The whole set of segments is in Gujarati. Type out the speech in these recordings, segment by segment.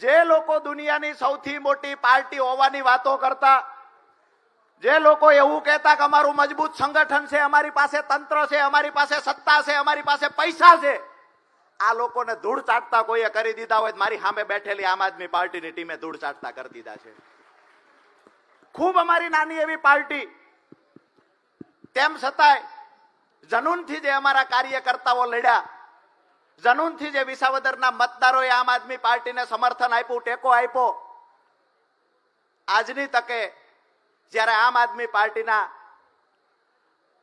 જે લોકો દુનિયાની સૌથી મોટી પાર્ટી હોવાની વાતો કરતા, જે લોકો એવું કહેતા કે અમારું મજબૂત સંગઠન છે, અમારી પાસે તંત્ર છે, અમારી પાસે સત્તા છે, અમારી પાસે પૈસા છે, આ લોકોને ધૂળ ચાટતા કોઈએ કરી દીધા હોય, મારી સામે બેઠેલી આમ આદમી પાર્ટીની ટીમે ધૂળ ચાટતા કરી દીધા છે. ખૂબ અમારી નાની એવી પાર્ટી, તેમ છતાંય જનૂનથી જે અમારા કાર્યકર્તાઓ લડ્યા, જનૂનથી જે વિસાવદરના મતદારોએ આમ આદમી પાર્ટીને સમર્થન આપ્યું, ટેકો આપ્યો, આજની તકે જ્યારે આમ આદમી પાર્ટીના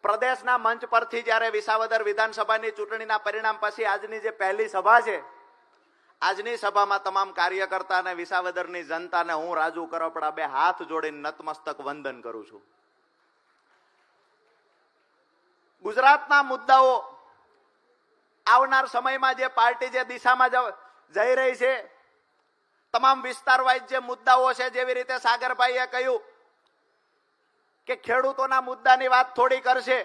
પ્રદેશના મંચ પરથી જ્યારે વિસાવદર વિધાનસભાની ચૂંટણીના પરિણામ પછી આજની જે પહેલી સભા છે, આજની સભામાં તમામ કાર્યકર્તા અને વિસાવદરની જનતાને હું રાજુ કરપડા બે હાથ જોડીને નતમસ્તક વંદન કરું છું. ગુજરાતના મુદ્દાઓ, આવનાર સમયમાં જે પાર્ટી જે દિશામાં જઈ રહી છે, તમામ વિસ્તાર વાઇઝ જે મુદ્દાઓ છે, જેવી રીતે સાગરભાઈએ કહ્યું કે ખેડૂતોના મુદ્દાની વાત થોડી કરશે,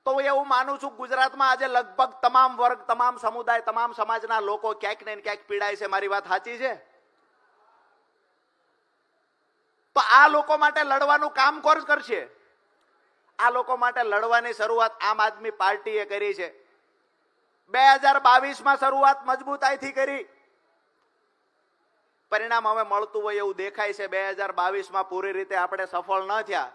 તો હું એવું માનું છું ગુજરાતમાં આજે લગભગ તમામ વર્ગ, તમામ સમુદાય, તમામ સમાજના લોકો ક્યાંક ને ક્યાંક પીડાય છે. મારી વાત સાચી છે? તો આ લોકો માટે લડવાનું કામ કોણ કરશે? આ લોકો માટે લડવાની શરૂઆત આમ આદમી પાર્ટીએ કરી છે. 2022માં શરૂઆત મજબૂતાઈથી કરી, પરિણામ હવે મળતું હોય એવું દેખાય છે. 2022માં પૂરી રીતે આપણે સફળ ન થયા,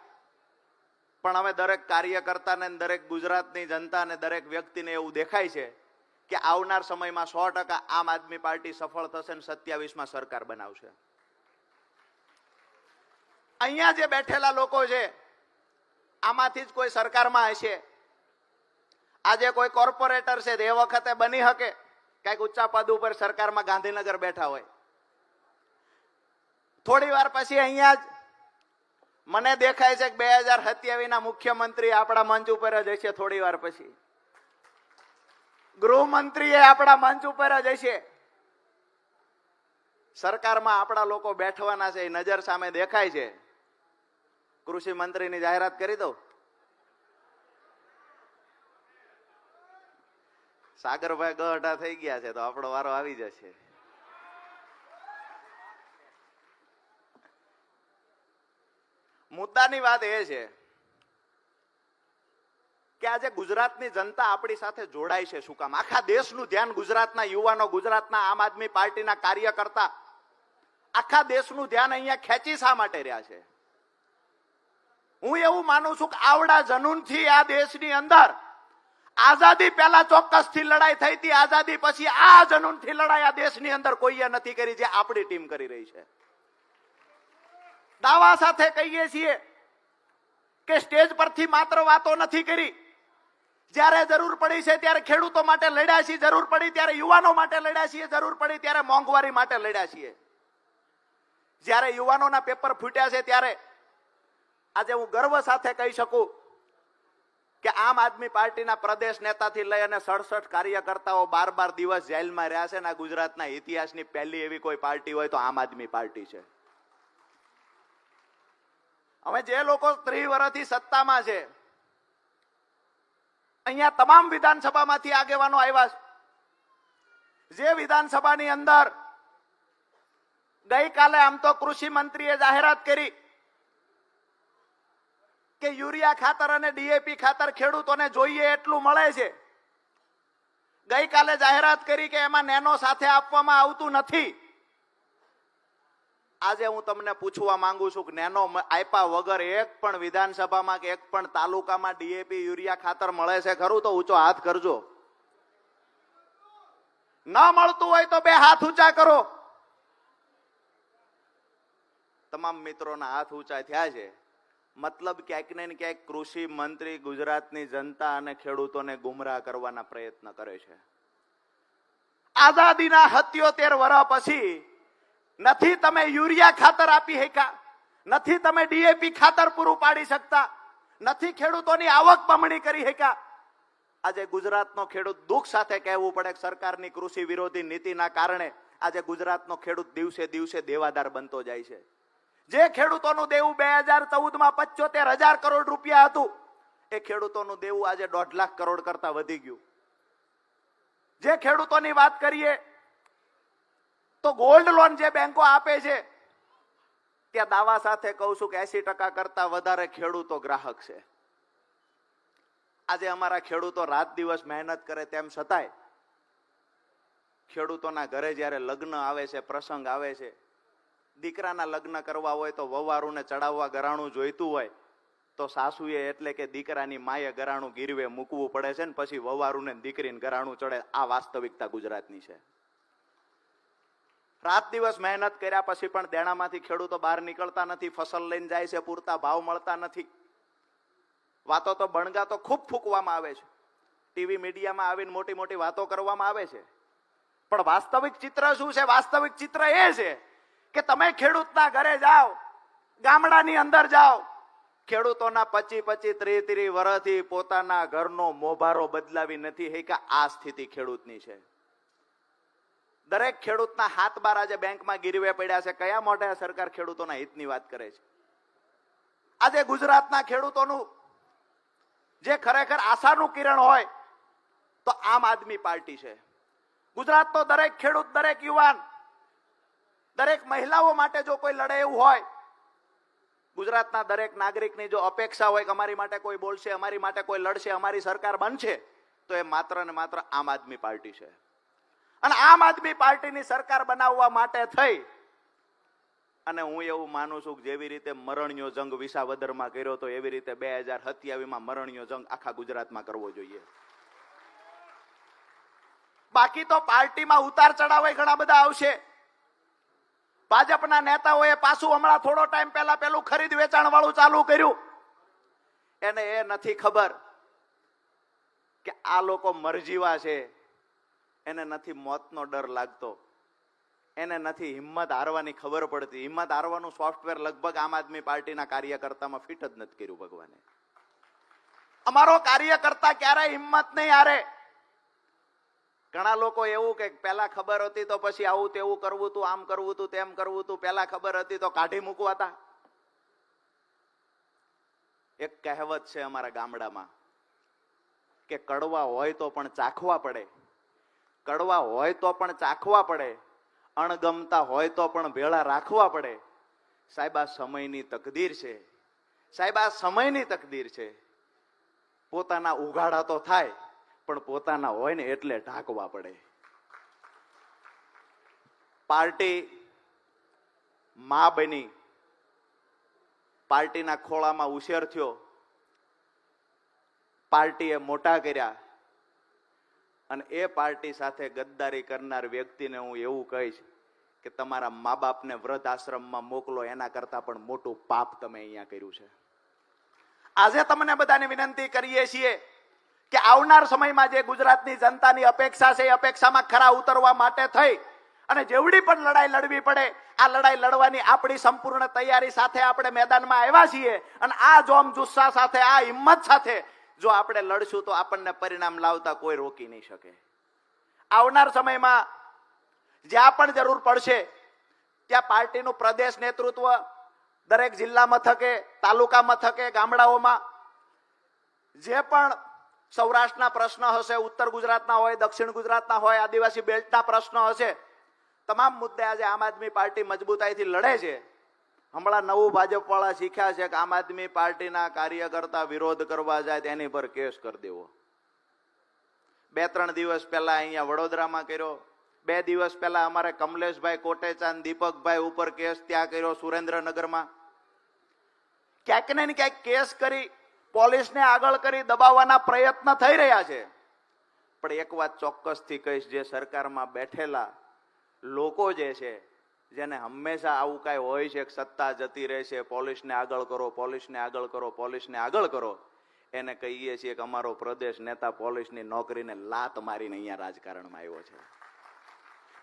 પણ હવે દરેક કાર્યકર્તાને, દરેક ગુજરાતની જનતાને, દરેક વ્યક્તિને એવું દેખાય છે કે આવનાર સમયમાં 100% આમ આદમી પાર્ટી સફળ થશે અને 27માં સરકાર બનાવશે. અહીંયા જે બેઠેલા લોકો છે, આમાંથી જ કોઈ સરકારમાં હશે. આજે કોઈ કોર્પોરેટર છે, એ વખતે બની શકે કઈક ઊંચા પદ ઉપર સરકારમાં ગાંધીનગર બેઠા હોય. થોડી વાર પછી અહીંયા જ મને દેખાય છે કે 2027ના મુખ્યમંત્રી આપણા મંચ ઉપર જ હશે. થોડી વાર પછી ગૃહમંત્રી આપણા મંચ ઉપર જ હશે. સરકારમાં આપણા લોકો બેઠવાના છે, એ નજર સામે દેખાય છે. કૃષિ મંત્રીની જાહેરાત કરી દઉં. સાગરભાઈ ગઢા થઈ ગયા છે, તો આપણો વારો આવી જશે. મુદ્દાની વાત એ છે કે આજે ગુજરાતની જનતા આપણી સાથે જોડાય છે. શું કામ? આખા દેશનું ધ્યાન ગુજરાતના યુવાનો, ગુજરાતના આમ આદમી પાર્ટીના કાર્યકર્તા, આખા દેશનું ધ્યાન અહીંયા ખેંચી શા માટે રહ્યા છે? હું એવું માનું છું કે આવડા જનૂનથી આ દેશની અંદર આઝાદી પહેલા ચોક્કસથી લડાઈ થઈ હતી, આઝાદી પછી આ જનૂનથી લડાઈ આ દેશની અંદર કોઈએ નથી કરી, જે આપણી ટીમ કરી રહી છે. દાવા સાથે કહીએ છીએ કે સ્ટેજ પરથી માત્ર વાતો નથી કરી, જ્યારે જરૂર પડી છે ત્યારે ખેડૂતો માટે લડ્યા છીએ, જરૂર પડી ત્યારે યુવાનો માટે લડ્યા છીએ, જરૂર પડી ત્યારે મોંઘવારી માટે લડ્યા છીએ. જ્યારે યુવાનોના પેપર ફૂટ્યા છે ત્યારે આજે હું ગર્વ સાથે કહી શકું કે આમ આદમી પાર્ટીના પ્રદેશ નેતાથી લઈ અને 67 કાર્યકર્તાઓ 12 દિવસ જેલમાં રહ્યા છે. અને ગુજરાતના ઇતિહાસની પહેલી એવી કોઈ પાર્ટી હોય તો આમ આદમી પાર્ટી છે. હવે જે લોકો 30 વર્ષથી સત્તામાં છે, અહીંયા તમામ વિધાનસભામાંથી આગેવાનો આવ્યા છે. જે વિધાનસભાની અંદર ગઈકાલે આમ તો કૃષિ મંત્રીએ જાહેરાત કરી કે યુરિયા ખાતર અને ડીએપી ખાતર ખેડૂતોને જોઈએ એટલું મળે છે. ગઈકાલે જાહેરાત કરી કે એમાં નેનો સાથે આપવામાં આવતું નથી. આજે હું તમને પૂછવા માંગુ છું કે નેનો આપ્યા વગર એક પણ વિધાનસભામાં કે એક પણ તાલુકામાં ડીએપી યુરિયા ખાતર મળે છે ખરું? તો ઊંચો હાથ કરજો. ન મળતું હોય તો 2 હાથ ઊંચા કરો. તમામ મિત્રોના હાથ ઊંચા થયા છે. મતલબ ક્યાંક ને ક્યાંક કૃષિ મંત્રી ગુજરાતની જનતા અને ખેડૂતોને ગુમરાહ કરવાના પ્રયત્ન કરે છે. આઝાદીના 77 વર્ષ પછી નથી તમે યુરિયા ખાતર આપી શક્યા, નથી તમે ડીએપી ખાતર પૂરું પાડી શકતા, નથી ખેડૂતોની આવક બમણી કરી શક્યા. આજે ગુજરાતનો ખેડૂત દુઃખ સાથે કહેવું પડે કે સરકારની કૃષિ વિરોધી નીતિના કારણે આજે ગુજરાતનો ખેડૂત દિવસે દિવસે દેવાદાર બનતો જાય છે. જે ખેડૂતોનું દેવું 2014માં 75,000 કરોડ રૂપિયા હતું, એ ખેડૂતોનું દેવું આજે 1.5 લાખ કરોડ કરતા વધી ગયું. જે ખેડૂતોની વાત કરીએ તો ગોલ્ડ લોન જે બેંકો આપે છે ત્યાં દાવા સાથે કહું છું કે 80% કરતા વધારે ખેડૂતો ગ્રાહક છે. આજે અમારા ખેડૂતો રાત દિવસ મહેનત કરે તેમ છતાંય ખેડૂતોના ઘરે જ્યારે લગ્ન આવે છે, પ્રસંગ આવે છે, દીકરાના લગ્ન કરવા હોય તો વવારુને ચડાવવા ઘરાણું જોઈતું હોય તો સાસુએ એટલે કે દીકરાની માએ ઘરાણું ગીરવે મૂકવું પડે છે ને પછી વવારુને દીકરીને ઘરાણું ચડે. આ વાસ્તવિકતા ગુજરાતની છે. રાત દિવસ મહેનત કર્યા પછી પણ દેણામાંથી ખેડૂતો બહાર નીકળતા નથી. ફસલ લઈને જાય છે, પૂરતા ભાવ મળતા નથી. વાતો તો બણગા તો ખૂબ ફૂંકવામાં આવે છે, ટીવી મીડિયામાં આવીને મોટી મોટી વાતો કરવામાં આવે છે, પણ વાસ્તવિક ચિત્ર શું છે? વાસ્તવિક ચિત્ર એ છે કે તમે ખેડૂતના ઘરે જાઓ, ગામડાની અંદર જાઓ, ખેડૂતોના 25-25, 30-30 વર્ષથી પોતાના ઘરનો મોભારો બદલાવી નથી હે કે આ સ્થિતિ ખેડૂતની છે. દરેક ખેડૂતના હાથ બાર આજે બેંકમાં ગીરવે પડ્યા છે. કયા મોઢે સરકાર ખેડૂતોના હિતની વાત કરે છે? આજે ગુજરાતના ખેડૂતોનું જે ખરેખર આશાનું કિરણ હોય તો આમ આદમી પાર્ટી છે. ગુજરાતનો દરેક ખેડૂત, દરેક યુવાન, દરેક મહિલાઓ માટે જો કોઈ લડે એવું હોય, ગુજરાતના દરેક નાગરિકની જો અપેક્ષા હોય કે અમારી માટે કોઈ બોલશે, અમારી માટે કોઈ લડશે, અમારી સરકાર બનશે, તો એ માત્ર ને માત્ર આમ આદમી પાર્ટી છે. અને આમ આદમી પાર્ટીની સરકાર બનાવવા માટે થઈ અને હું એવું માનું છું કે જેવી રીતે મરણિયો જંગ વિસાવદરમાં કર્યો તો એવી રીતે 2027માં મરણિયો જંગ આખા ગુજરાતમાં કરવો જોઈએ. બાકી તો પાર્ટીમાં ઉતાર ચઢાવ ઘણા બધા આવશે. ભાજપના નેતાઓએ પાછું હમણાં થોડો ટાઈમ પહેલા પેલું ખરીદ વેચાણ વાળું ચાલુ કર્યું. એને એ નથી ખબર કે આ લોકો મરજીવા છે. એને નથી મોતનો ડર લાગતો, એને નથી હિંમત હારવાની ખબર પડતી. હિંમત હારવાનું સોફ્ટવેર લગભગ આમ આદમી પાર્ટીના કાર્યકર્તામાં ફિટ જ નથી કર્યું ભગવાને. અમારો કાર્યકર્તા ક્યારેય હિંમત નહીં હારે. ઘણા લોકો એવું કે પહેલા ખબર હતી તો પછી આવું તેવું કરવું હતું, આમ કરવું હતું, તેમ કરવું હતું, પહેલા ખબર હતી તો કાઢી મૂકવાતા. એક કહેવત છે અમારા ગામડામાં કે કડવા હોય તો પણ ચાખવા પડે, કડવા હોય તો પણ ચાખવા પડે, અણગમતા હોય તો પણ ભેળા રાખવા પડે. સાહેબ આ સમયની તકદીર છે. સાહેબ આ સમયની તકદીર છે. પોતાના ઉઘાડા તો થાય પણ પોતાના હોય ને એટલે ઢાંકવા પડે. પાર્ટી માં બની, પાર્ટીના ખોળામાં ઉછેર થયો, પાર્ટીએ મોટા કર્યા અને એ પાર્ટી સાથે ગદ્દારી કરનાર વ્યક્તિને હું એવું કહીશ કે તમારા મા બાપને વૃદ્ધ આશ્રમમાં મોકલો, એના કરતા પણ મોટું પાપ તમે અહીંયા કર્યું છે. આજે તમને બધાને વિનંતી કરીએ છીએ કે આવનાર સમયમાં જે ગુજરાતની જનતાની અપેક્ષા છે એ અપેક્ષામાં ખરા ઉતરવા માટે થઈ અને જેવડી પણ લડાઈ લડવી પડે, આ લડાઈ લડવાની આપણી સંપૂર્ણ તૈયારી સાથે આપણે મેદાનમાં આવ્યા છીએ. અને આ જોમ જુસ્સા સાથે, આ હિંમત સાથે જો આપણે લડશું તો આપણને પરિણામ લાવતા કોઈ રોકી નહીં શકે. આવનાર સમયમાં જ્યાં પણ જરૂર પડશે ત્યાં પાર્ટીનું પ્રદેશ નેતૃત્વ દરેક જિલ્લા મથકે, તાલુકા મથકે, ગામડાઓમાં જે પણ સૌરાષ્ટ્રના પ્રશ્ન હશે, ઉત્તર ગુજરાતના હોય, દક્ષિણ ગુજરાતના હોય, આદિવાસી બેલ્ટના પ્રશ્ન હશે, તમામ મુદ્દે આજે આમ આદમી પાર્ટી મજબૂતાઈથી લડે છે. હમણાં નવું ભાજપ વાળા શીખ્યા છે કે આમ આદમી પાર્ટીના કાર્યકર્તા વિરોધ કરવા જાય તેની પર કેસ કરી દેવો. 2-3 દિવસ પહેલા અહીંયા વડોદરામાં કર્યો, 2 દિવસ પહેલા અમારે કમલેશભાઈ કોટેચાંદ, દીપકભાઈ ઉપર કેસ ત્યાં કર્યો સુરેન્દ્રનગરમાં. ક્યાંક ને ક્યાંક કેસ કરી પોલીસને આગળ કરી દબાવવાના પ્રયત્ન થઈ રહ્યા છે. પણ એક વાત ચોક્કસથી કહીશ, જે સરકારમાં બેઠેલા લોકો જે છે, જેને હંમેશા આવું કઈ હોય છે, સત્તા જતી રહે છે, પોલીસને આગળ કરો, પોલીસને આગળ કરો, પોલીસને આગળ કરો, એને કહીએ છીએ કે અમારો પ્રદેશ નેતા પોલીસની નોકરીને લાત મારીને અહીંયા રાજકારણમાં આવ્યો છે.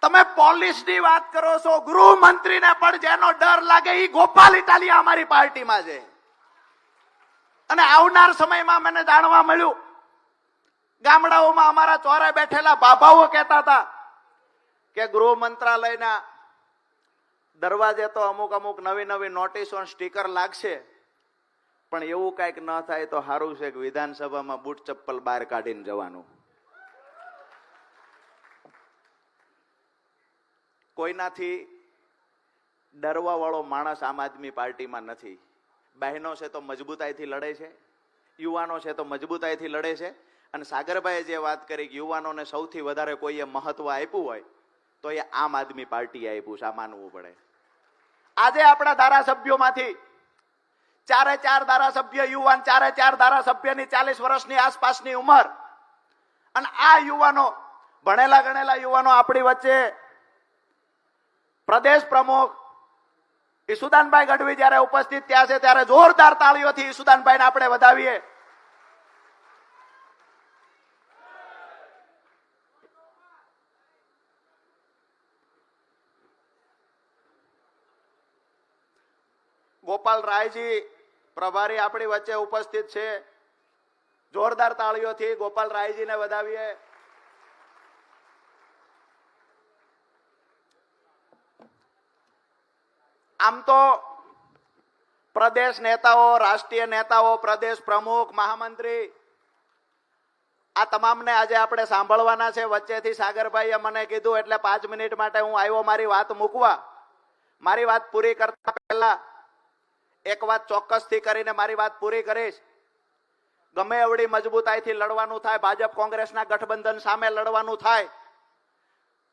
તમે પોલીસની વાત કરો છો, ગૃહમંત્રીને પણ જેનો ડર લાગે એ ગોપાલ ઇટાલિયા અમારી પાર્ટીમાં છે. અને આવનાર સમયમાં મને જાણવા મળ્યું, ગામડાઓમાં અમારા ચોરે બેઠેલા બાબાઓ કહેતા હતા કે ગૃહ મંત્રાલયના દરવાજે તો અમુક નવી નોટિસો, સ્ટીકર લાગશે, પણ એવું કઈક ન થાય તો સારું છે કે વિધાનસભામાં બૂટ ચપ્પલ બહાર કાઢીને જવાનું. કોઈનાથી ડરવા વાળો માણસ આમ આદમી પાર્ટીમાં નથી. બહેનો છે તો મજબૂતાઈથી લડે છે, યુવાનો છે તો મજબૂતાઈથી લડે છે. અને સાગરભાઈએ જે વાત કરી કે યુવાનોને સૌથી વધારે કોઈએ મહત્વ આપ્યું હોય તો એ આમ આદમી પાર્ટીએ આપ્યું છે. આ માનવું પડે. આજે આપણા ધારાસભ્યોમાંથી 4 ધારાસભ્ય યુવાન, 4 ધારાસભ્યની 40 વર્ષની આસપાસની ઉંમર, અને આ યુવાનો ભણેલા ગણેલા યુવાનો આપણી વચ્ચે પ્રદેશ પ્રમુખ ઈસુદાનભાઈ ગઢવી જયારે ઉપસ્થિત થયા છે ત્યારે જોરદાર તાળીઓથી ઈસુદાનભાઈને આપણે વધાવીએ. ગોપાલ રાયજી પ્રભારી આપણી વચ્ચે ઉપસ્થિત છે. જોરદાર તાળીઓથી ગોપાલ રાયજીને વધાવીએ. આમ તો પ્રદેશ નેતાઓ, રાષ્ટ્રીય નેતાઓ, પ્રદેશ પ્રમુખ, મહામંત્રી આ તમામને આજે આપણે સાંભળવાના છે. વચ્ચેથી સાગરભાઈએ મને કીધું એટલે 5 મિનિટ માટે હું આવ્યો મારી વાત મૂકવા. મારી વાત પૂરી કરતા પહેલા એક વાત ચોક્કસથી કરીને મારી વાત પૂરી કરીશ. ગમે એવડી મજબૂતાઈથી લડવાનું થાય, ભાજપ કોંગ્રેસના ગઠબંધન સામે લડવાનું થાય,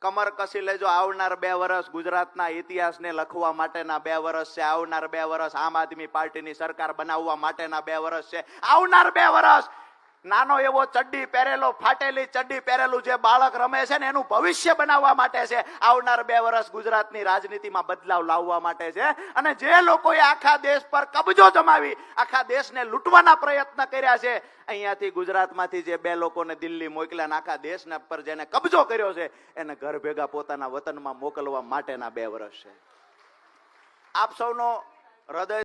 કમર કસી લેજો. આવનાર 2 વર્ષ ગુજરાતના ઇતિહાસને લખવા માટેના 2 વર્ષ છે. આવનાર 2 વર્ષ આમ આદમી પાર્ટીની સરકાર બનાવવા માટેના 2 વર્ષ છે. આવનાર 2 વર્ષ નાનો એવો ચડ્ડી પહેરેલો, ફાટેલી ચડ્ડી પહેરેલું જે બાળક રમે છે ને એનું ભવિષ્ય બનાવવા માટે છે. આવનાર 2 વર્ષ ગુજરાતની રાજનીતિમાં બદલાવ લાવવા માટે છે. અને જે લોકોએ આખા દેશ પર કબજો જમાવી આખા દેશને લૂંટવાના પ્રયત્ન કર્યા છે, અહીંયાથી ગુજરાતમાંથી જે 2 લોકોને દિલ્હી મોકલ્યા, આખા દેશના પર જેને કબજો કર્યો છે એને ઘર ભેગા પોતાના વતનમાં મોકલવા માટેના 2 વર્ષ છે. આપ સૌનો હૃદય